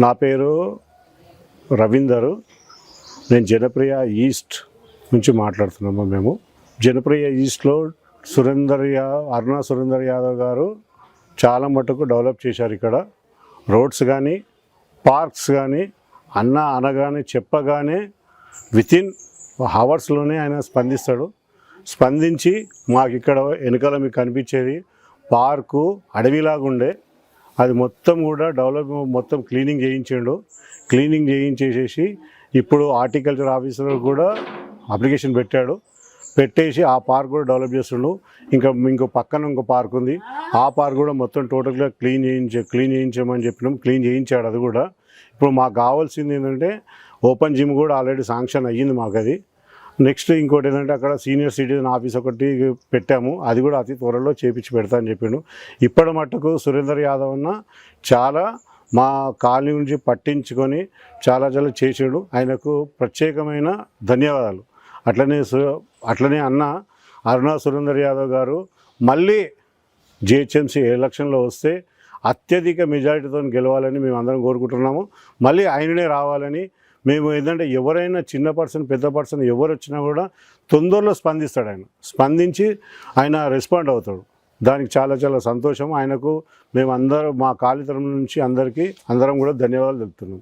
నా పేరు రవీందరు. నేను జనప్రియ ఈస్ట్ నుంచి మాట్లాడుతున్నాము. మేము జనప్రియ ఈస్ట్లో అరుణా సురేందర్ యాదవ్ గారు చాలా మటుకు డెవలప్ చేశారు. ఇక్కడ రోడ్స్ కానీ పార్క్స్ కానీ అనగానే చెప్పగానే వితిన్ అవర్స్లోనే ఆయన స్పందించి మాకు ఇక్కడ వెనకాల మీకు కనిపించేది పార్కు అడవిలాగా ఉండే అది మొత్తం కూడా మొత్తం క్లీనింగ్ చేయించేసి ఇప్పుడు హార్టికల్చర్ ఆఫీసర్ కూడా అప్లికేషన్ పెట్టేసి ఆ పార్క్ కూడా డెవలప్ చేస్తుండు. ఇంకో పక్కన ఇంకో పార్క్ ఉంది, ఆ పార్క్ కూడా మొత్తం టోటల్గా క్లీన్ చేయించమని చెప్పినాం. క్లీన్ చేయించాడు. అది కూడా ఇప్పుడు మాకు కావాల్సింది ఏంటంటే ఓపెన్ జిమ్ కూడా ఆల్రెడీ శాంక్షన్ అయ్యింది మాకు. అది నెక్స్ట్ ఇంకోటి ఏంటంటే అక్కడ సీనియర్ సిటిజన్ ఆఫీస్ ఒకటి పెట్టాము. అది కూడా అతి త్వరలో చేపించి పెడతా అని చెప్పిండు. ఇప్పటి మట్టుకు సురేందర్ యాదవ్ అన్న చాలా మా కాలనీ నుంచి పట్టించుకొని చాలా చేసాడు. ఆయనకు ప్రత్యేకమైన ధన్యవాదాలు. అట్లనే అన్న అరుణా సురేందర్ యాదవ్ గారు మళ్ళీ జిహెచ్ఎంసీ ఎలక్షన్లో వస్తే అత్యధిక మెజారిటీతో గెలవాలని మేము అందరం కోరుకుంటున్నాము. మళ్ళీ ఆయననే రావాలని మేము ఏంటంటే ఎవరైనా చిన్న పర్సన్ పెద్ద పర్సన్ ఎవరు వచ్చినా కూడా తొందరలో స్పందిస్తాడు. స్పందించి ఆయన రెస్పాండ్ అవుతాడు. దానికి చాలా సంతోషం. ఆయనకు మేము మా కాళీ తరఫు నుంచి అందరం కూడా ధన్యవాదాలు తెలుపుతున్నాం.